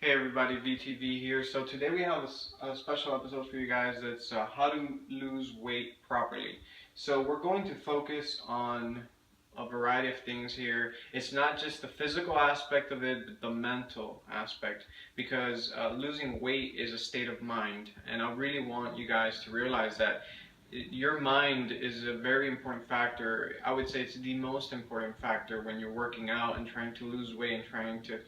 Hey everybody, VTV here. So today we have a special episode for you guys. That's how to lose weight properly. So we're going to focus on a variety of things here. It's not just the physical aspect of it, but the mental aspect. Because losing weight is a state of mind, and I really want you guys to realize that your mind is a very important factor. I would say it's the most important factor when you're working out and trying to lose weight and trying to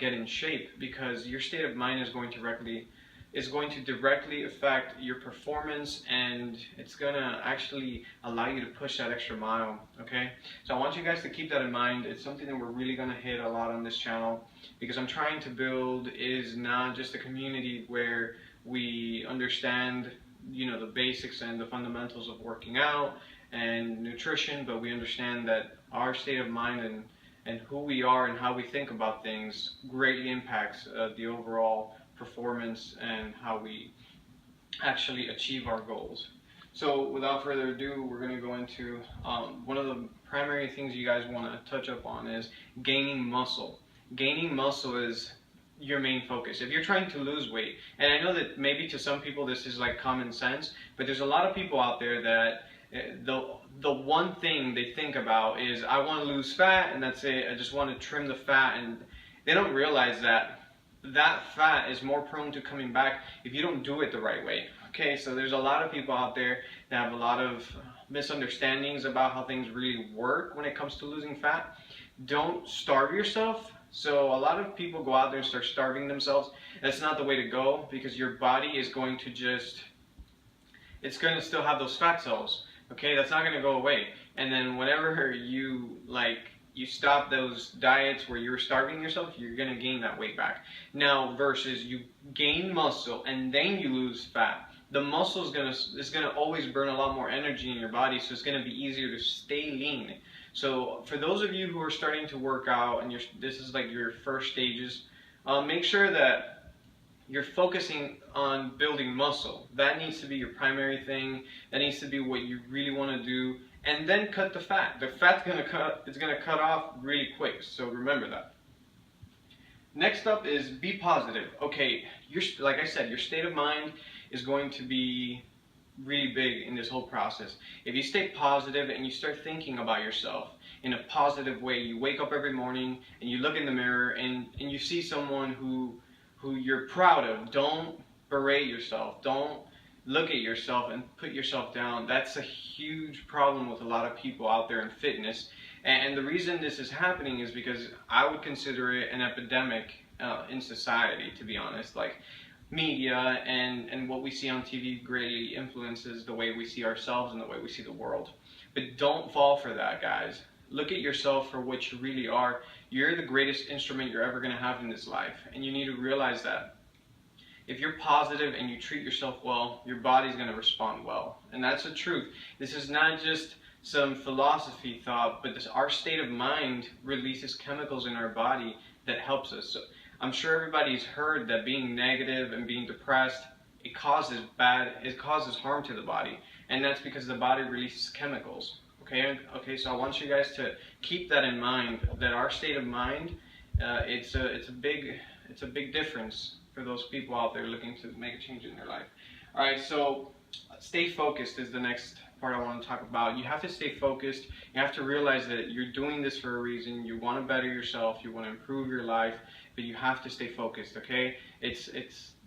get in shape, because your state of mind is going to directly affect your performance, and it's going to actually allow you to push that extra mile. Okay, so I want you guys to keep that in mind. It's something that we're really going to hit a lot on this channel, because I'm trying to build is not just a community where we understand the basics and the fundamentals of working out and nutrition, but we understand that our state of mind and who we are and how we think about things greatly impacts the overall performance and how we actually achieve our goals. So without further ado, we're going to go into one of the primary things you guys want to touch up on is gaining muscle. Gaining muscle is your main focus if you're trying to lose weight. And I know that maybe to some people this is like common sense, but there's a lot of people out there that the one thing they think about is, I want to lose fat and that's it. I just want to trim the fat, and they don't realize that that fat is more prone to coming back if you don't do it the right way. Okay, so there's a lot of people out there that have a lot of misunderstandings about how things really work when it comes to losing fat. Don't starve yourself. So a lot of people go out there and start starving themselves. That's not the way to go, because your body is going to it's going to still have those fat cells. Okay, that's not going to go away. And then whenever you stop those diets where you're starving yourself, you're going to gain that weight back. Now versus you gain muscle and then you lose fat. The muscle is going to always burn a lot more energy in your body, so it's going to be easier to stay lean. So for those of you who are starting to work out and this is like your first stages, make sure that you're focusing on building muscle. That needs to be your primary thing. That needs to be what you really want to do. And then cut the fat. The fat's it's gonna cut off really quick. So remember that. Next up is be positive. Okay, like I said, your state of mind is going to be really big in this whole process. If you stay positive and you start thinking about yourself in a positive way, you wake up every morning and you look in the mirror and you see someone who you're proud of. Don't berate yourself. Don't look at yourself and put yourself down. That's a huge problem with a lot of people out there in fitness. And the reason this is happening is because I would consider it an epidemic in society, to be honest. Like, media and what we see on TV greatly influences the way we see ourselves and the way we see the world. But don't fall for that, guys. Look at yourself for what you really are. You're the greatest instrument you're ever going to have in this life, and you need to realize that. If you're positive and you treat yourself well, your body's going to respond well. And that's the truth. This is not just some philosophy thought, but our state of mind releases chemicals in our body that helps us. So I'm sure everybody's heard that being negative and being depressed, it causes harm to the body. And that's because the body releases chemicals. Okay, so I want you guys to keep that in mind, that our state of mind, it's a big difference for those people out there looking to make a change in their life. All right, so stay focused is the next part I want to talk about. You have to stay focused. You have to realize that you're doing this for a reason. You want to better yourself. You want to improve your life, but you have to stay focused. Okay, it's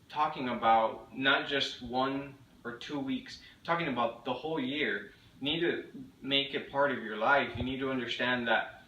talking about not just 1 or 2 weeks. I'm talking about the whole year. You need to make it part of your life. You need to understand that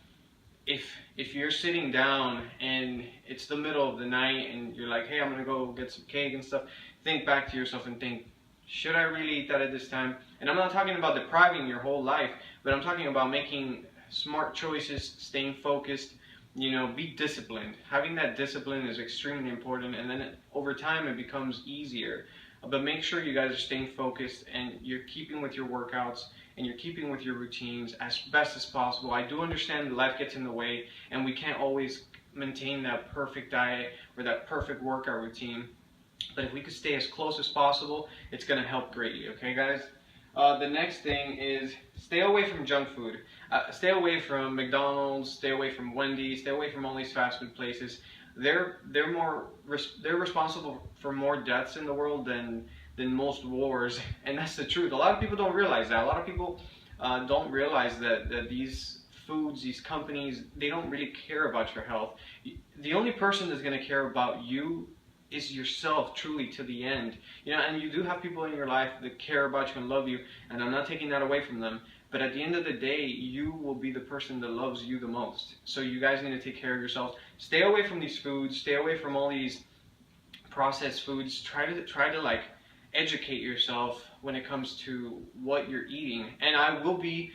if you're sitting down and it's the middle of the night and you're like, hey, I'm gonna go get some cake and stuff, think back to yourself and think, should I really eat that at this time? And I'm not talking about depriving your whole life, but I'm talking about making smart choices, staying focused, be disciplined. Having that discipline is extremely important, and then over time it becomes easier. But make sure you guys are staying focused and you're keeping with your workouts and you're keeping with your routines as best as possible. I do understand that life gets in the way and we can't always maintain that perfect diet or that perfect workout routine. But if we could stay as close as possible, it's going to help greatly. Okay, guys? The next thing is stay away from junk food. Stay away from McDonald's, stay away from Wendy's, stay away from all these fast food places. they're responsible for more deaths in the world than most wars, and that's the truth. A lot of people don't realize that. A lot of people don't realize that these foods, these companies, they don't really care about your health. The only person that's going to care about you is yourself, truly, to the end. And you do have people in your life that care about you and love you, and I'm not taking that away from them. But at the end of the day, you will be the person that loves you the most. So you guys need to take care of yourselves. Stay away from these foods. Stay away from all these processed foods. Try to like educate yourself when it comes to what you're eating. And I will be,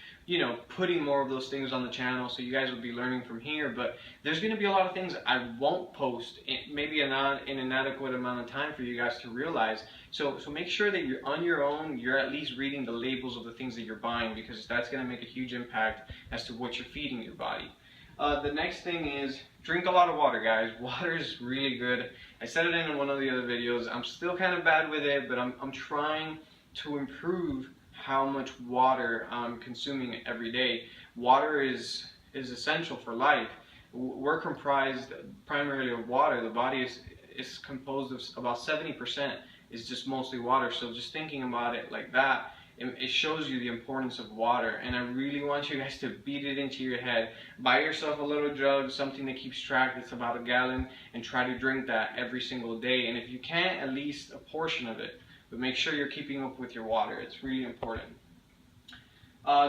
putting more of those things on the channel, so you guys will be learning from here. But there's going to be a lot of things I won't post, maybe in an inadequate amount of time for you guys to realize. So make sure that you're on your own, you're at least reading the labels of the things that you're buying, because that's going to make a huge impact as to what you're feeding your body. The next thing is drink a lot of water, guys. Water is really good. I said it in one of the other videos. I'm still kind of bad with it, but I'm trying to improve how much water I'm consuming every day. Water is essential for life. We're comprised primarily of water. The body is composed of about 70% is just mostly water. So just thinking about it like that, it shows you the importance of water. And I really want you guys to beat it into your head. Buy yourself a little jug, something that keeps track that's about a gallon, and try to drink that every single day. And if you can't, at least a portion of it. But make sure you're keeping up with your water. It's really important.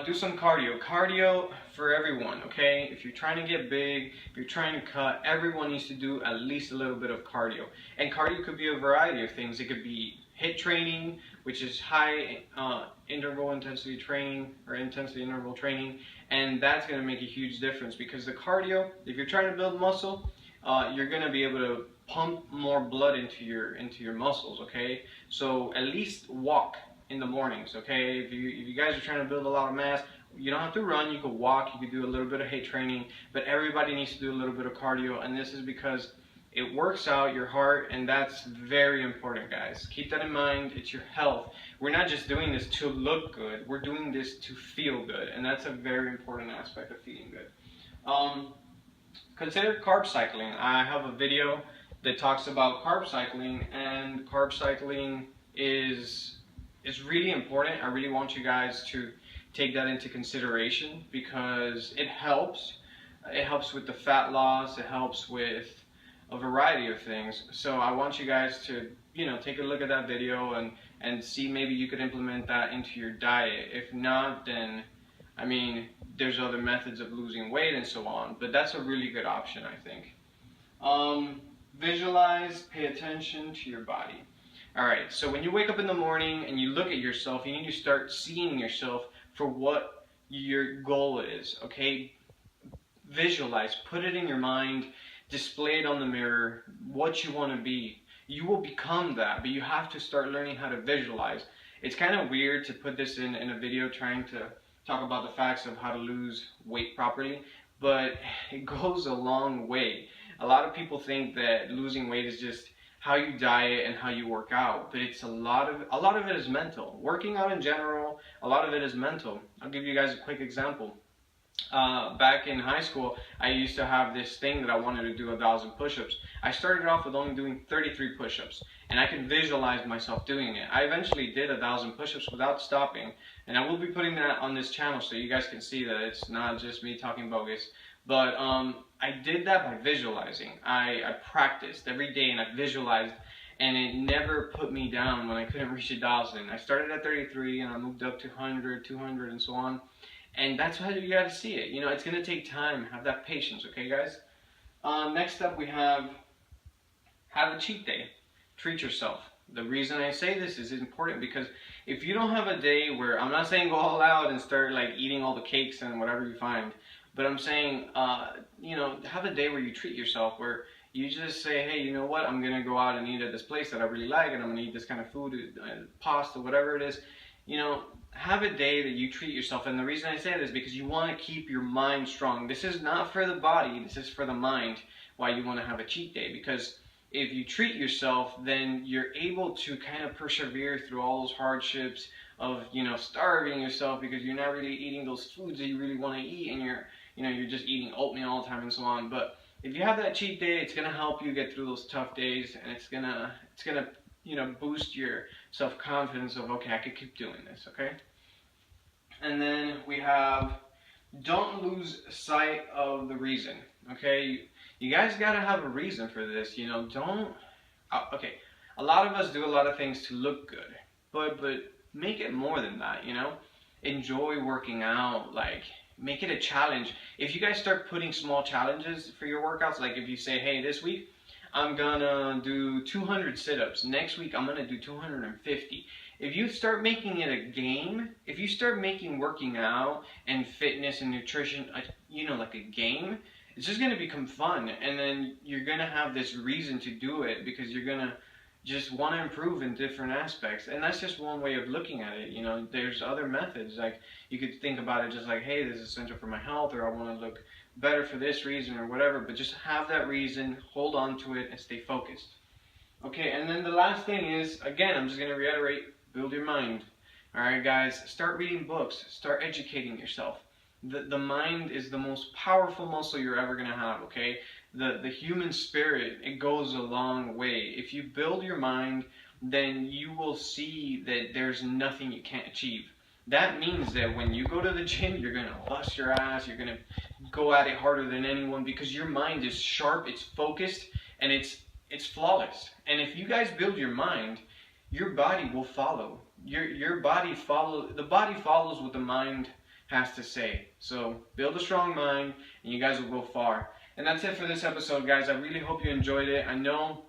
Do some cardio. Cardio for everyone, okay? If you're trying to get big, if you're trying to cut, everyone needs to do at least a little bit of cardio. And cardio could be a variety of things. It could be HIIT training, which is high interval intensity training, or intensity interval training, and that's going to make a huge difference, because the cardio, if you're trying to build muscle, you're going to be able to pump more blood into your muscles, okay? So at least walk in the mornings, okay? If you guys are trying to build a lot of mass, you don't have to run, you could walk, you could do a little bit of HIIT training, but everybody needs to do a little bit of cardio, and this is because it works out your heart, and that's very important, guys. Keep that in mind. It's your health. We're not just doing this to look good, we're doing this to feel good, and that's a very important aspect of feeling good. Consider carb cycling. I have a video that talks about carb cycling, and carb cycling is really important. I really want you guys to take that into consideration, because it helps. It helps with the fat loss. It helps with a variety of things. So I want you guys to, take a look at that video and see maybe you could implement that into your diet. If not, then, I mean, there's other methods of losing weight and so on, but that's a really good option, I think. Visualize, pay attention to your body. Alright, so when you wake up in the morning and you look at yourself, you need to start seeing yourself for what your goal is, okay? Visualize, put it in your mind, display it on the mirror, what you want to be. You will become that, but you have to start learning how to visualize. It's kind of weird to put this in a video trying to talk about the facts of how to lose weight properly, but it goes a long way. A lot of people think that losing weight is just how you diet and how you work out, but it's a lot of it is mental. Working out in general, a lot of it is mental. I'll give you guys a quick example. Back in high school, I used to have this thing that I wanted to do 1,000 push-ups. I started off with only doing 33 push-ups, and I could visualize myself doing it. I eventually did 1,000 push-ups without stopping, and I will be putting that on this channel so you guys can see that it's not just me talking bogus. But I did that by visualizing. I practiced every day, and I visualized, and it never put me down when I couldn't reach 1,000. I started at 33, and I moved up to 100, 200, and so on. And that's how you got to see it. It's going to take time. Have that patience, okay, guys? Next up, we have a cheat day. Treat yourself. The reason I say this is important because if you don't have a day where, I'm not saying go all out and start like eating all the cakes and whatever you find, but I'm saying, have a day where you treat yourself, where you just say, hey, you know what? I'm going to go out and eat at this place that I really like, and I'm going to eat this kind of food, pasta, whatever it is. Have a day that you treat yourself. And the reason I say that is because you want to keep your mind strong. This is not for the body, this is for the mind, why you want to have a cheat day. Because if you treat yourself, then you're able to kind of persevere through all those hardships of, starving yourself because you're not really eating those foods that you really want to eat, and you're just eating oatmeal all the time and so on. But if you have that cheat day, it's gonna help you get through those tough days, and it's gonna boost your self-confidence of, okay, I could keep doing this, okay? And then we have, don't lose sight of the reason, okay? You guys gotta have a reason for this, don't, okay, a lot of us do a lot of things to look good, but make it more than that, enjoy working out, like, make it a challenge. If you guys start putting small challenges for your workouts, like if you say, hey, this week I'm gonna do 200 sit-ups, next week I'm gonna do 250. If you start making it a game, if you start making working out and fitness and nutrition, like a game, it's just gonna become fun, and then you're gonna have this reason to do it because you're gonna just want to improve in different aspects. And that's just one way of looking at it. There's other methods. Like, you could think about it just like, hey, this is essential for my health, or I want to look better for this reason, or whatever. But just have that reason, hold on to it, and stay focused. Okay, and then the last thing is, again, I'm just going to reiterate, build your mind. Alright, guys, start reading books, start educating yourself. The mind is the most powerful muscle you're ever going to have, okay? The human spirit, it goes a long way. If you build your mind, then you will see that there's nothing you can't achieve. That means that when you go to the gym, you're going to bust your ass, you're going to go at it harder than anyone because your mind is sharp, it's focused, and it's flawless. And if you guys build your mind, your body will follow. The body follows what the mind has to say. So build a strong mind, and you guys will go far. And that's it for this episode, guys. I really hope you enjoyed it. I know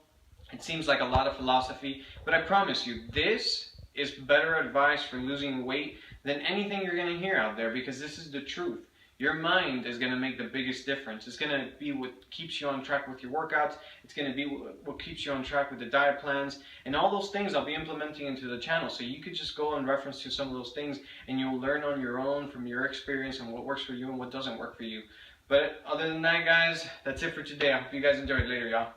it seems like a lot of philosophy, but I promise you, this is better advice for losing weight than anything you're going to hear out there, because this is the truth. Your mind is going to make the biggest difference. It's going to be what keeps you on track with your workouts. It's going to be what keeps you on track with the diet plans. And all those things I'll be implementing into the channel. So you could just go and reference to some of those things, and you'll learn on your own from your experience and what works for you and what doesn't work for you. But other than that, guys, that's it for today. I hope you guys enjoyed. Later, y'all.